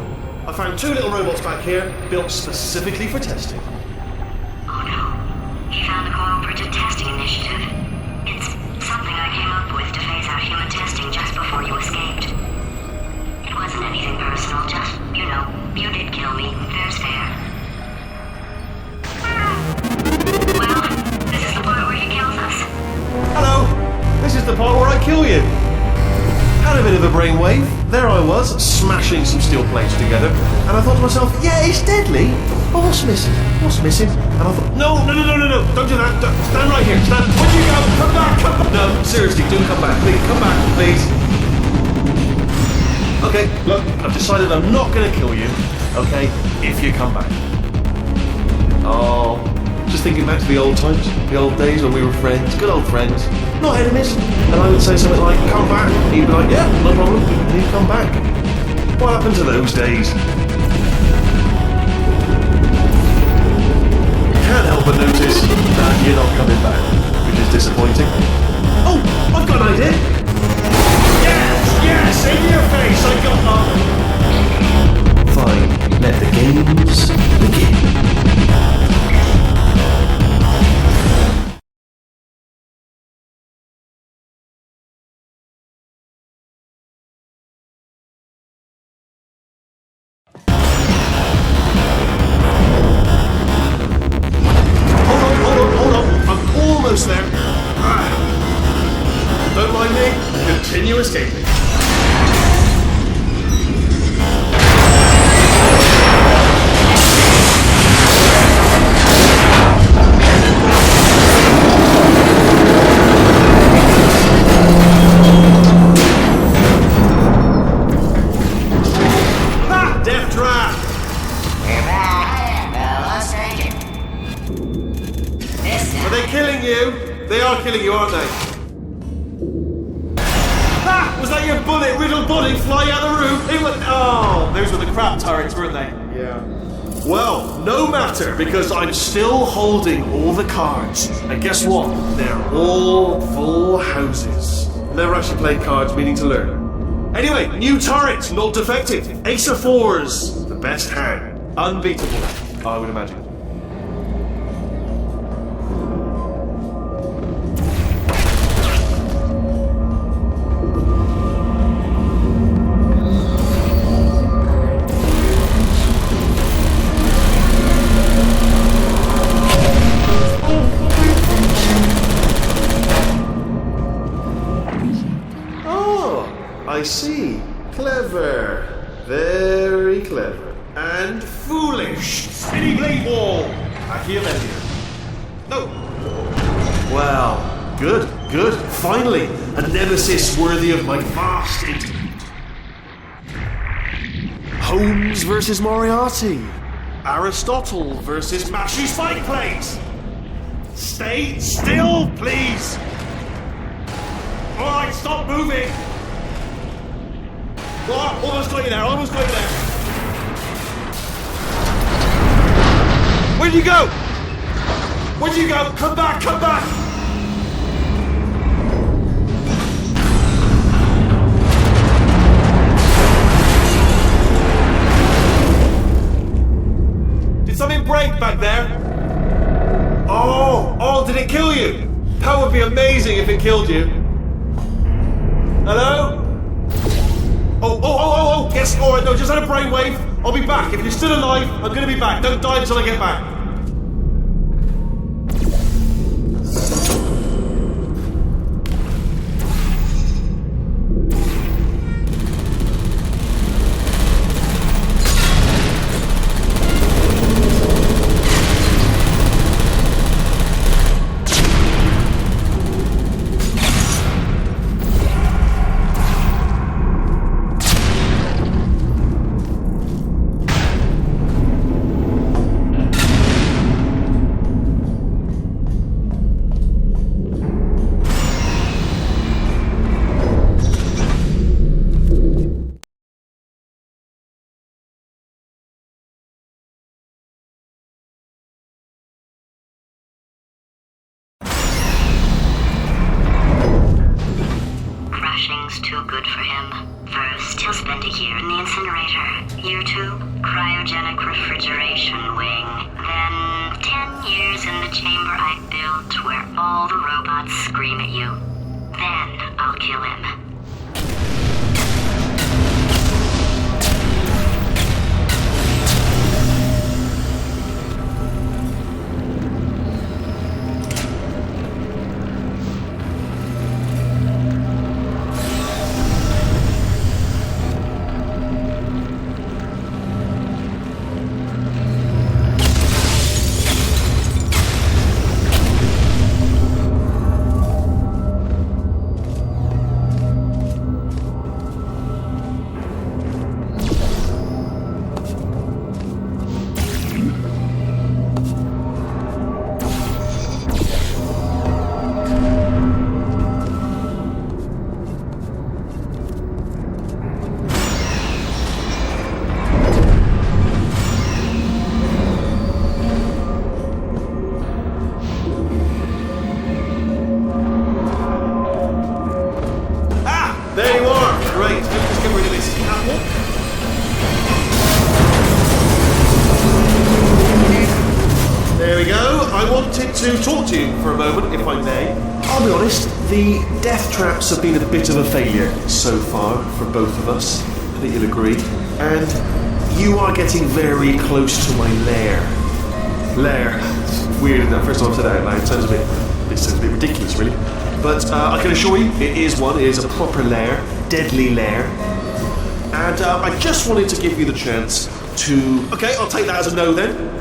I found 2 little robots back here, built specifically for testing. Oh no. He found the Cooperative Testing Initiative. It's something I came up with to phase out human testing just before you escaped. It wasn't anything personal, just, you did kill me. Fair's fair. Well, this is the part where he kills us. Hello! This is the part where I kill you. Had a bit of a brainwave. There I was, smashing some steel plates together, and I thought to myself, yeah, it's deadly, but what's missing? What's missing? And I thought, no, don't do that. Stand right here. Stand. Where'd you go? Come back. No, seriously, do come back, please. Come back, please. Okay, look, I've decided I'm not going to kill you, okay, if you come back. Oh, just thinking back to the old times, the old days when we were friends, good old friends, not enemies. And I would say something like, come back. And he'd be like, yeah, no problem. And he'd come back. What happened to those days? Can't help but notice that you're not coming back, which is disappointing. Oh, I've got an idea. Yes, in your face, I got Fine, let the games begin. Hold on, I'm almost there. Don't mind me, continue escaping. you! They are killing you, aren't they? Ah! Was that your bullet-riddled body flying out the roof? Oh, those were the crap turrets, weren't they? Yeah. Well, no matter, because I'm still holding all the cards. And guess what? They're all full houses. Never actually played cards, meaning to learn. Anyway, new turret, not defective. Ace of fours, the best hand. Unbeatable, I would imagine. I see. Clever. Very clever. And foolish. Spinny blade wall. Machiavellian. No. Well, good. Finally, a nemesis worthy of my vast intellect. Holmes versus Moriarty. Aristotle versus Mashy Spike Plates. Stay still, please. All right, stop moving. Oh, almost got you there. Where'd you go? Come back! Did something break back there? Oh, did it kill you? That would be amazing if it killed you. Hello? Oh, yes, alright, no, just had a brainwave. I'll be back. If you're still alive, I'm gonna be back. Don't die until I get back. Too good for him. First, he'll spend a year in the incinerator. Year 2, cryogenic refrigeration wing. Then, 10 years in the chamber I built where all the robots scream at you. Then, I'll kill him. To talk to you for a moment, if I may. I'll be honest, the death traps have been a bit of a failure so far for both of us. I think you'll agree. And you are getting very close to my lair. Lair. It's weird, isn't it? First time I've said that out loud. It sounds a bit ridiculous, really. But I can assure you, it is one. It is a proper lair, deadly lair. And I just wanted to give you the chance to. Okay, I'll take that as a no then.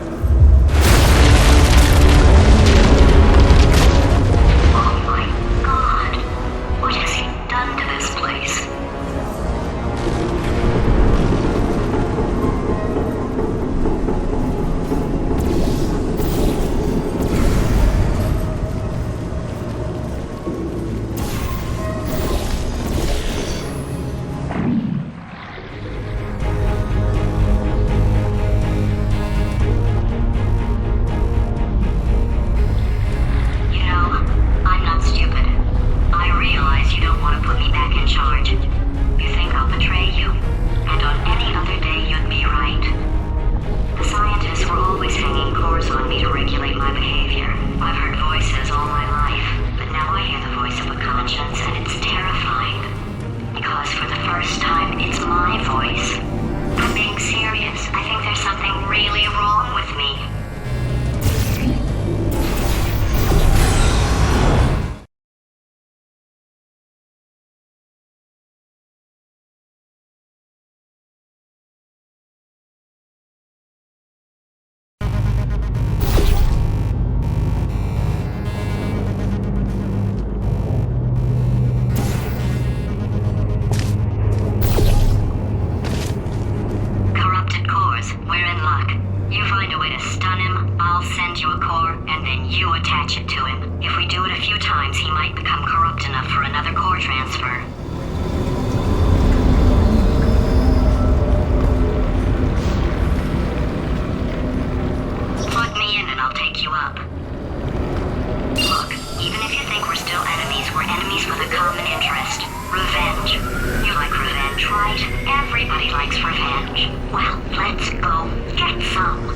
likes revenge. Well, let's go get some.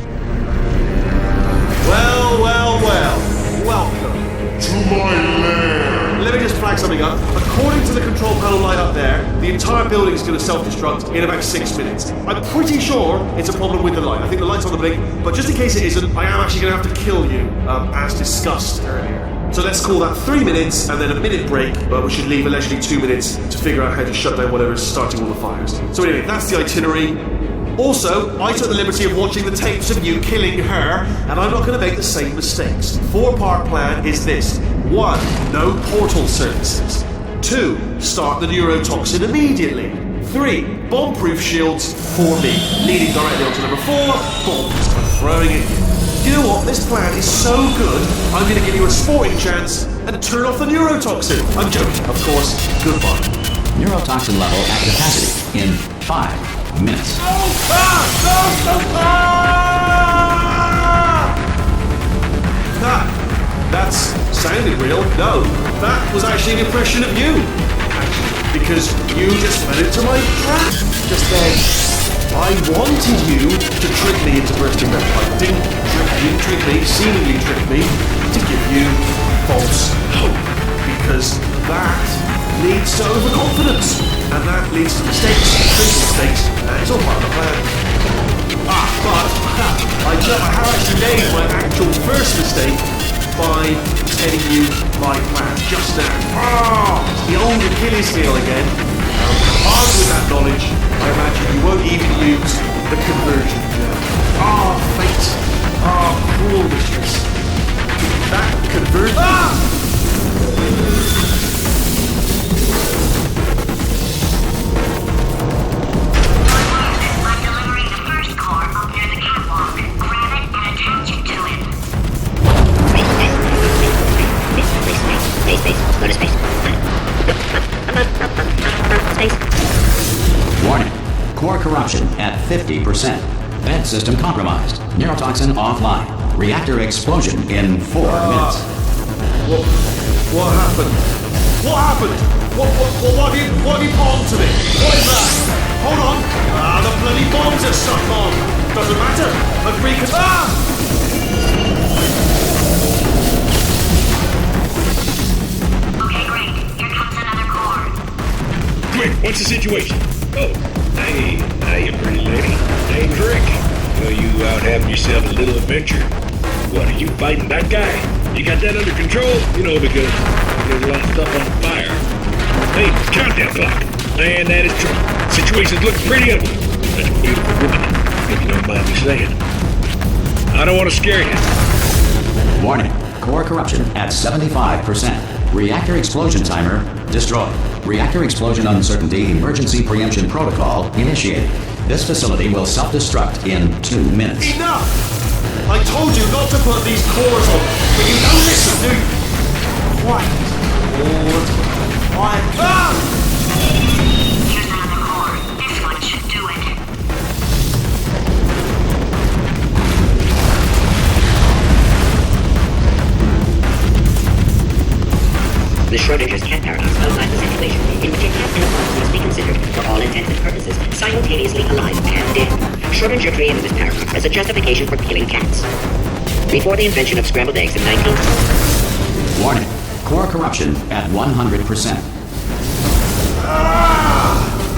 Well. Welcome to my lair. Let me just flag something up. According to the control panel light up there, the entire building is going to self-destruct in about 6 minutes. I'm pretty sure it's a problem with the light. I think the light's on the blink, but just in case it isn't, I am actually going to have to kill you, as discussed earlier. So let's call that 3 minutes and then a minute break, but we should leave allegedly 2 minutes to figure out how to shut down whatever's starting all the fires. So anyway, that's the itinerary. Also, I took the liberty of watching the tapes of you killing her, and I'm not going to make the same mistakes. 4-part plan is this. 1. No portal services. 2. Start the neurotoxin immediately. 3. Bomb-proof shields for me. Leading directly on to number 4. Bombs. I'm throwing at you. You know what? This plan is so good, I'm going to give you a sporting chance and turn off the neurotoxin. I'm joking, of course. Goodbye. Neurotoxin level at capacity in 5 minutes. That's sounded real. No, that was actually an impression of you. Because you just fell into my trap just then. I wanted you to trick me into bursting that pipe. Didn't trick me, seemingly trick me, to give you false hope. Because that leads to overconfidence. And that leads to mistakes, big mistakes, and it's all part of the plan. But I have actually made my actual first mistake by telling you my plan just now. The old Achilles heel again. Armed with that knowledge, I imagine you won't even use the conversion gem. Fate. Cruel mistress. That conversion. Warning. Core corruption at 50%. Vent system compromised. Neurotoxin offline. Reactor explosion in 4 minutes. What happened? What happened? What have you bombed to me? What is that? Hold on. The bloody bombs are stuck on. Doesn't matter. I'm recon. Okay, great. Here comes another core. Quick, what's the situation? Oh, hey, how you pretty lady? Name's Rick. Well, you out having yourself a little adventure. What, are you fighting that guy? You got that under control? You know, because there's a lot of stuff on fire. Hey, countdown clock. Man, that is true. Situation's looking pretty ugly. That's a beautiful woman, if you don't mind me saying. I don't want to scare you. Warning. Core corruption at 75%. Reactor explosion timer destroyed. Reactor explosion uncertainty emergency preemption protocol initiated. This facility will self-destruct in 2 minutes. Enough! I told you not to put these cores on, but you don't listen, do you? Quiet. Quiet. Here's another core. This one should do it. The Schrodinger's cat paradox outlines a situation in which a cat and a fox must be considered, for all intents and purposes, simultaneously alive and dead. Schrodinger created this paradox as a justification for killing cats. Before the invention of scrambled eggs in 19... Warning. Core corruption at 100%.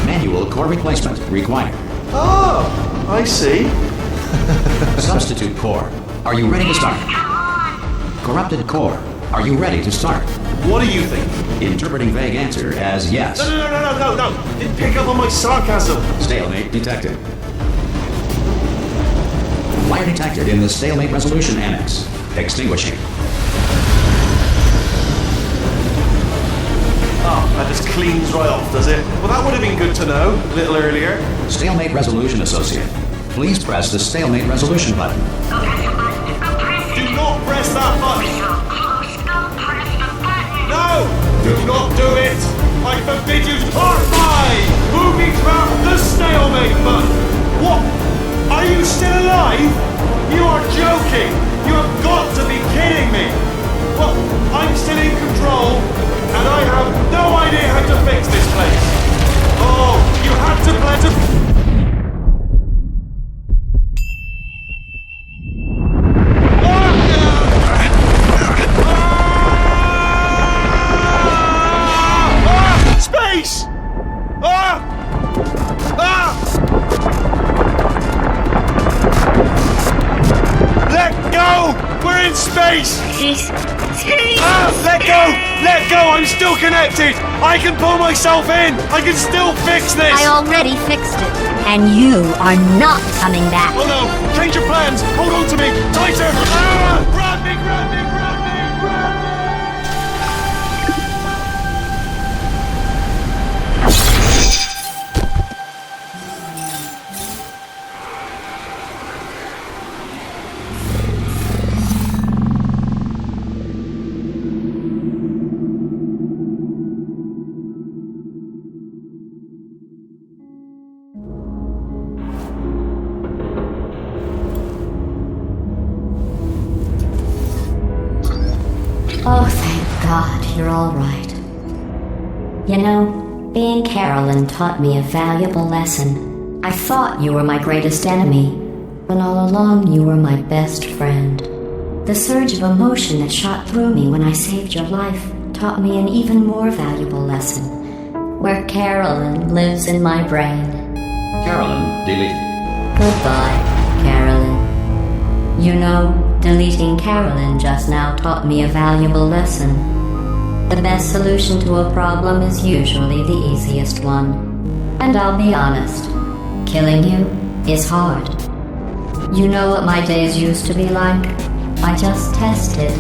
Manual core replacement required. Oh, I see. Substitute core. Are you ready to start? Corrupted core. Are you ready to start? What do you think? Interpreting vague answer as yes. No. Didn't pick up on my sarcasm. Stalemate detected. Fire detected in the stalemate resolution annex. Extinguishing. That just cleans right off, does it? Well, that would have been good to know a little earlier. Stalemate resolution associate. Please press the stalemate resolution button. Go press the button. Go press it. Do not press that button. So close. Go press the button. No! Do not do it! I forbid you to... Part 5! Movie trap the stalemate button! What? Are you still alive? You are joking! You have got to be kidding me! Well, I'm still in control, and I have no idea how to fix this place. Oh, you had to play to... in space! Space. Let go! Let go! I'm still connected! I can pull myself in! I can still fix this! I already fixed it. And you are not coming back. Oh no! Change your plans! Hold on to me! Tighter! Grab me! Grab me! Grab me! Grab me! Oh, thank God you're all right. You know, being Carolyn taught me a valuable lesson. I thought you were my greatest enemy, when all along you were my best friend. The surge of emotion that shot through me when I saved your life taught me an even more valuable lesson, where Carolyn lives in my brain. Carolyn, delete. Goodbye, Carolyn. You know, deleting Carolyn just now taught me a valuable lesson. The best solution to a problem is usually the easiest one. And I'll be honest, killing you is hard. You know what my days used to be like? I just tested.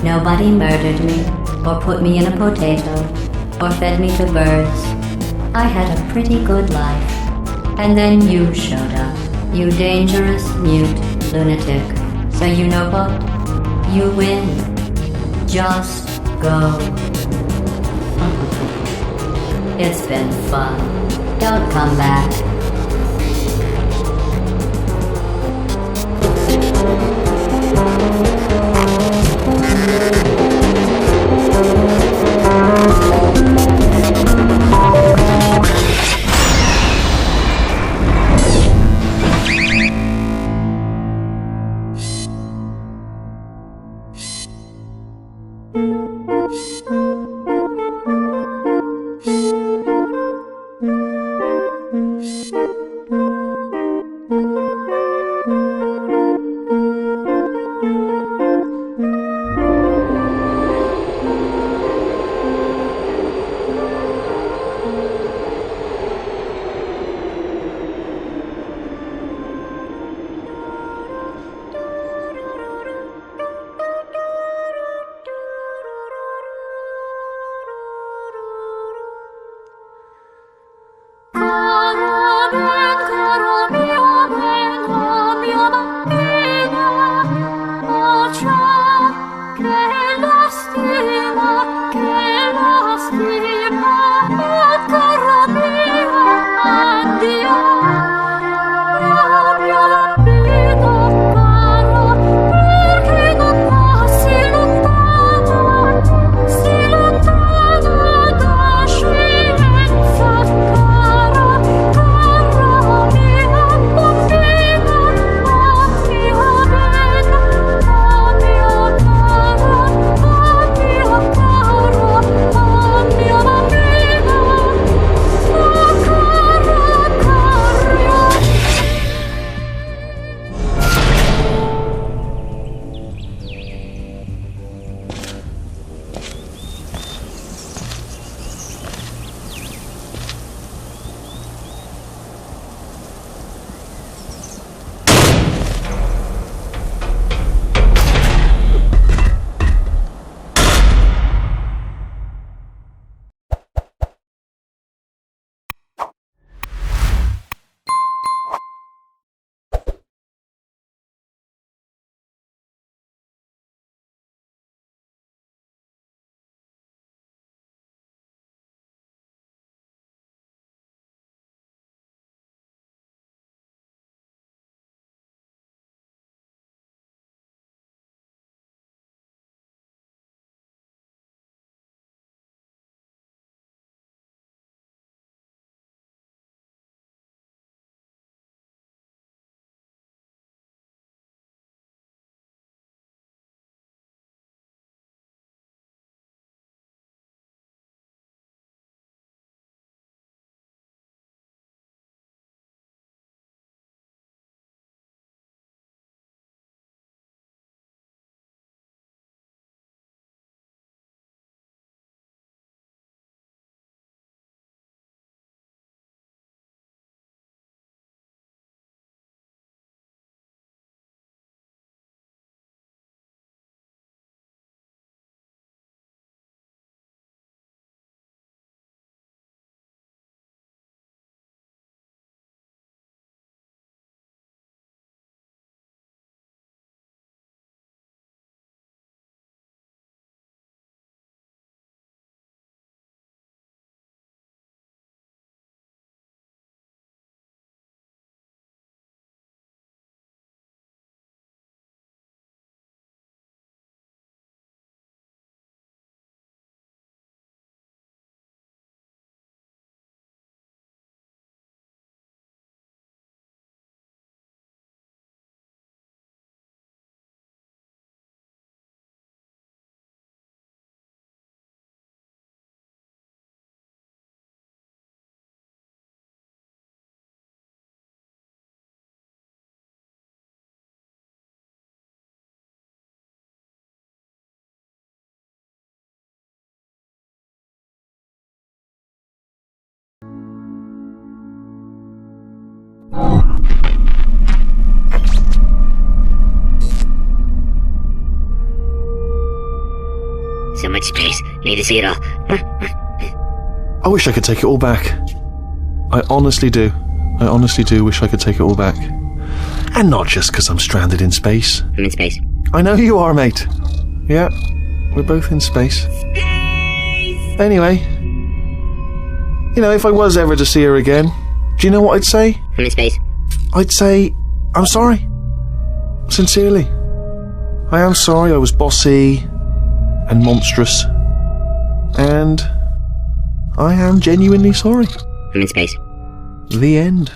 Nobody murdered me, or put me in a potato, or fed me to birds. I had a pretty good life. And then you showed up, you dangerous, mute lunatic. So you know what? You win. Just go. It's been fun. Don't come back. Call the space. Need to see it all. I wish I could take it all back. I honestly do. I honestly do wish I could take it all back. And not just because I'm stranded in space. I'm in space. I know you are, mate. Yeah, we're both in space. Anyway, you know, if I was ever to see her again, do you know what I'd say? I'm in space. I'd say, I'm sorry. Sincerely. I am sorry I was bossy and monstrous. And I am genuinely sorry. I'm in space. The end.